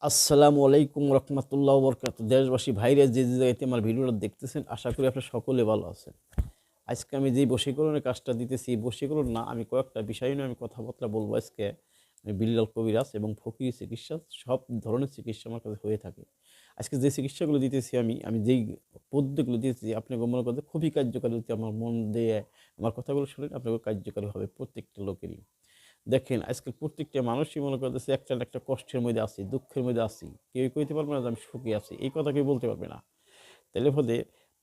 আসসালামু আলাইকুম রহমতুল্লাহ বরকাত। দেশবাসী ভাইরা যে জায়গাতে আমার ভিডিওটা দেখতেছেন, আশা করি আপনারা সকলে ভালো আছেন। আজকে আমি যে বশীকরণের কাজটা দিতেছি, এই বশীকরণ না, আমি কয়েকটা বিষয় নিয়ে আমি কথাবার্তা বলবো আজকে। আমি বিল্লাল কবিরাজ এবং ফকির চিকিৎসা, সব ধরনের চিকিৎসা আমার কাছে হয়ে থাকে। আজকে যে চিকিৎসাগুলো দিতেছি আমি যেই পদ্ধতিগুলো দিতেছি, আপনাকে মনে করতে খুবই কার্যকারী। যদি আমার মন দিয়ে আমার কথাগুলো শুনেন, আপনাকে কার্যকারী হবে প্রত্যেকটা লোকেরই। দেখেন, আজকাল প্রত্যেকটা মানুষই মনে করতেছে একটা না একটা কষ্টের মধ্যে আছি, দুঃখের মধ্যে আছি। কেউ কইতে পারবে না যে আমি সুখী আছি, এই কথা কেউ বলতে পারবে না। তাইলে ফলে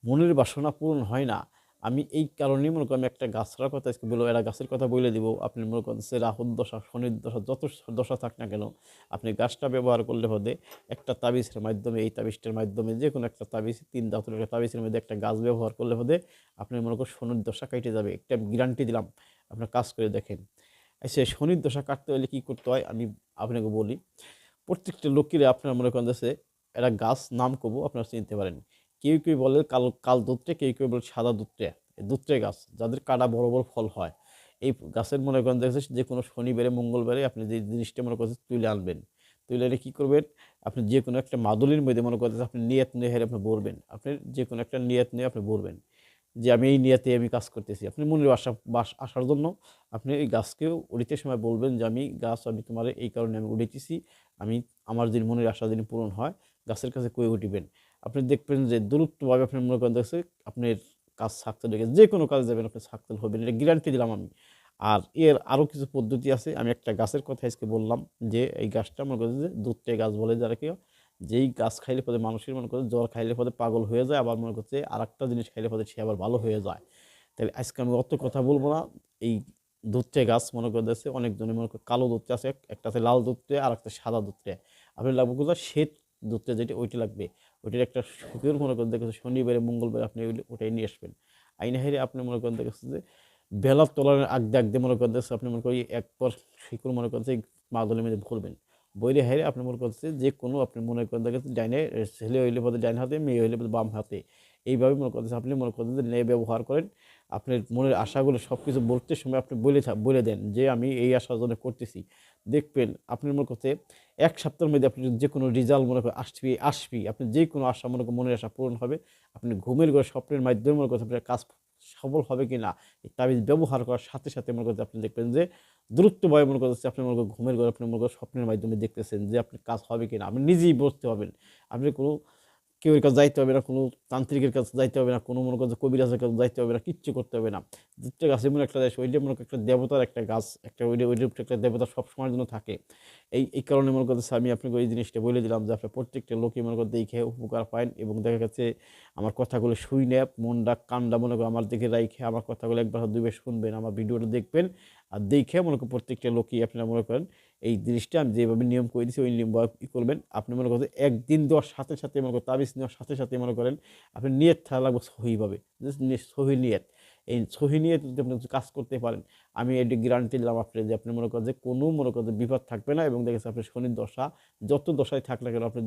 মনের বাসনা পূরণ হয় না। আমি এই কারণেই মনে করি আমি একটা গাছটার কথা আজকে বলবো, এরা গাছের কথা বলে দিব। আপনি মনে করতেছে রাহুর দশা, শনির দশা, যত দশা থাক না কেন, আপনি গাছটা ব্যবহার করলে হলে একটা তাবিজের মাধ্যমে, এই তাবিজটার মাধ্যমে যে কোনো একটা তাবিজ, 3 ধাতুর একটা তাবিজের মধ্যে একটা গাছ ব্যবহার করলে হলে আপনি মনে করেন শনির দশা কেটে যাবে। একটা আমি গ্যারান্টি দিলাম, আপনার কাজ করে দেখেন। সে শনির দশা কাটতে হলে কী করতে হয় আমি আপনাকে বলি। প্রত্যেকটা লোকেরা আপনার মনে করেন যে একটা গাছ নাম কবু আপনারা চিনতে পারেন। কেউ কেউ বলে কাল কাল দুত্রে, কেউ কেউ বলে সাদা দুত্রে। এই দুত্রে গাছ যাদের কাটা বড় বড় ফল হয়, এই গাছের মনে করেন যে কোনো শনিবারে মঙ্গলবারে আপনি যে জিনিসটা মনে করছেন তুলে আনবেন। তুলে এনে কী করবেন, আপনি যে কোনো একটা মাদুলির মধ্যে মনে করতেছে আপনি নিয়ত নিয়ে হেরে আপনি বলবেন, আপনি যে কোনো একটা নিয়ত নিয়ে আপনি বলবেন যে আমি এই নিয়তে আমি কাজ করতেছি। আপনি মনের আসার জন্য আপনি এই গাছকেও উড়িতে সময় বলবেন যে আমি গাছ, আমি তোমার এই কারণে আমি উড়িতেছি। আমি আমার যদি মনের আশা যদি পূরণ হয়, গাছের কাছে কয়ে উঠিবেন। আপনি দেখবেন যে দ্রুতভাবে আপনি মনে করেন দেখছে আপনার কাজ সাকসেস হয়ে গেছে। যে কোনো কাজে যাবেন আপনি সাকসেস হবেন, এটা গ্যারান্টি দিলাম আমি। আর এর আরও কিছু পদ্ধতি আছে। আমি একটা গাছের কথা আজকে বললাম যে এই গাছটা মনে করেন যে দুধটে গাছ বলে যারা কেউ, যেই গাছ খাইলে পরে মানুষের মনে করে জ্বর খাইলে পরে পাগল হয়ে যায়, আবার মনে করছে আর একটা জিনিস খাইলে পরে সে আবার ভালো হয়ে যায়। তাহলে আজকে আমি অত কথা বলবো না। এই দুধটে গাছ মনে করতেছে অনেকজনের মনে করে কালো দুধটে আছে, একটা আছে লাল দুধটে আর একটা সাদা দুধটে। আপনি লাগবে কোথাও শ্বেত দুধটে, যেটা ওইটা লাগবে। ওইটার একটা সুখের মনে করেন দেখেছে শনিবারে মঙ্গলবারে আপনি ওটাই নিয়ে আসবেন। আইনা হেরে আপনি মনে করেন দেখেছে যে বেলার তলার আগ দিয়ে মনে করতেছে আপনি মনে করি একবার শিকড় মনে করছে মাদলের মধ্যে ভরবেন। বইরে হেরে আপনি মনে করছে যে কোনো আপনি মনে করেন দেখেছে ডাইনে, ছেলে হইলে পথে ডাইন হাতে, মেয়ে হইলে পথে বাম হাতে। এইভাবে মনে করতেছে আপনি মনে করতেন যে নিয়ে ব্যবহার করেন। আপনার মনের আশাগুলো সব কিছু বলতে সময় আপনি বলে দেন যে আমি এই আশার জন্য করতেছি। দেখবেন আপনি মনে করতে 1 সপ্তাহের মধ্যে আপনি যে কোনো রেজাল্ট মনে করেন আসবি। আপনি যে কোনো আশা মনে করেন, মনের আশা পূরণ হবে। আপনি ঘুমের ঘরে স্বপ্নের মাধ্যমে মনে করতে আপনার কাজ সফল হবে কিনা, এই তাবিজ ব্যবহার করার সাথে সাথে মনে করতে আপনি দেখবেন যে দ্রুতভাবে মনে করতেছে আপনি মনে করেন ঘুমের ঘরে আপনি মনে করেন স্বপ্নের মাধ্যমে দেখতেছেন যে আপনার কাজ হবে কিনা। আপনি নিজেই বুঝতে পারবেন। আপনি কোনো কেউর কাছে যাইতে হবে না, কোনো তান্ত্রিকের কাছে যাইতে হবে না, কোনো মনে করেন কবিরাজের কাছে যাইতে হবে না, কিচ্ছু করতে হবে না। দুধটা গাছ এমন একটা গাছ, ওইটা মনে করেন একটা দেবতার একটা গাছ, একটা ওইটার উপরে একটা দেবতা সবসময়ের জন্য থাকে। এই কারণে মনে করতেছে আমি আপনাকে এই জিনিসটা বলে দিলাম যে আপনার প্রত্যেকটা লোকই মনে করেন দেখে উপকার পায় এবং দেখা গেছে আমার কথাগুলো শুনে মনটা কানটা মনে করেন আমার দিকে রাইখে আমার কথাগুলো একবার দুইবার শুনবেন, আমার ভিডিওটা দেখবেন। আর দেখে মনে করেন প্রত্যেকটা লোকই আপনারা মনে করেন এই জিনিসটা আমি যেভাবে নিয়ম করে দিচ্ছি ওই নিয়ম করবেন। আপনি মনে করেন একদিন দেওয়ার সাথে সাথে মনে করেন তাবিজ নেওয়ার সাথে সাথে মনে করেন আপনি নিয়ত থাকা লাগবে সহিভাবে, সহি নিয়ত। এই সহি নিয়ত যদি আপনি কাজ করতে পারেন, আমি এটি গ্যারান্টি দিলাম আপনি যে আপনি মনে করেন যে কোনো মনে করেন যে বিপদ থাকবে না। এবং দেখেছে আপনি শনির দশা যত দশায় থাক না কেন, আপনি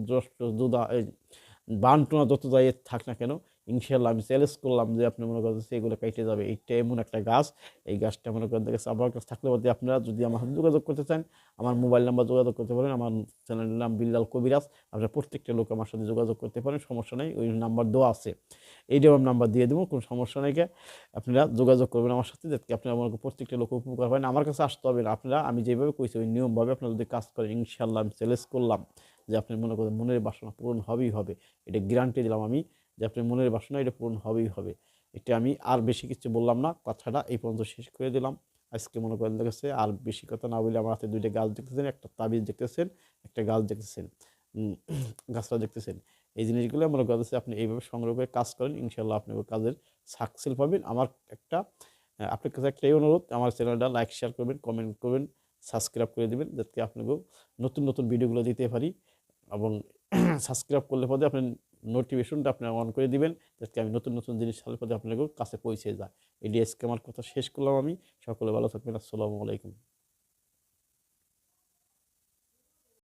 বানটোনা যত যাই থাক না কেন, ইনশাল্লাহ আমি চ্যালেঞ্জ করলাম যে আপনি মনে করেন সেগুলো কেটে যাবে। এইটা এমন একটা গাছ, এই গাছটা মনে করেন দেখেছে আমার কাছে থাকলে বলতে আপনারা যদি আমার সাথে যোগাযোগ করতে চান, আমার মোবাইল নাম্বার যোগাযোগ করতে পারেন। আমার চ্যানেলের নাম বিল্লাল কবিরাজ। আপনারা প্রত্যেকটা লোক আমার সাথে যোগাযোগ করতে পারেন, সমস্যা নেই। ওই নাম্বার দেওয়া আছে, এইটাও আমি নাম্বার দিয়ে দেবো, কোনো সমস্যা নেই। আপনারা যোগাযোগ করবেন আমার সাথে, যাতে আপনারা মনে করেন প্রত্যেকটা লোক উপকার পাবেন। আমার কাছে আসতে হবে না, আপনারা আমি যেভাবে কইছি ওই নিয়মভাবে আপনারা যদি কাজ করেন, ইনশাল্লাহ আমি চ্যালেঞ্জ করলাম যে আপনি মনে করেন মনের বাসনা পূরণ হবেই হবে। এটা গ্যারান্টি দিলাম আমি যে আপনার মনের বাসনা এটা পূরণ হবেই হবে। এটা আমি আর বেশি কিছু বললাম না, কথাটা এই পর্যন্ত শেষ করে দিলাম। আজকে মনে করেন দেখেছে আর বেশি কথা না বলে আমার হাতে 2টা গাছ দেখতেছেন, একটা তাবিজ দেখতেছেন, একটা গাছ দেখতেছেন, গাছটা দেখতেছেন। এই জিনিসগুলো মনে করতেছে আপনি এইভাবে সংগ্রহ করে কাজ করেন, ইনশাল্লাহ আপনি ওই কাজের সাকসেস পাবেন। আমার একটা আপনার কাছে একটাই অনুরোধ, আমার চ্যানেলটা লাইক শেয়ার করবেন, কমেন্ট করবেন, সাবস্ক্রাইব করে দেবেন, যাতে আপনাকেও নতুন নতুন ভিডিওগুলো দিতে পারি। এবং সাবস্ক্রাইব করলে পরে আপনি নোটিফিকেশনটা আপনি অন করে দিবেন, যাতে আমি নতুন নতুন জিনিস ছাড়লে পরে আপনাদের কাছে পৌঁছে যায়। এটি আজকে আমার কথা শেষ করলাম আমি। সকলে ভালো থাকবেন। আসসালামু আলাইকুম।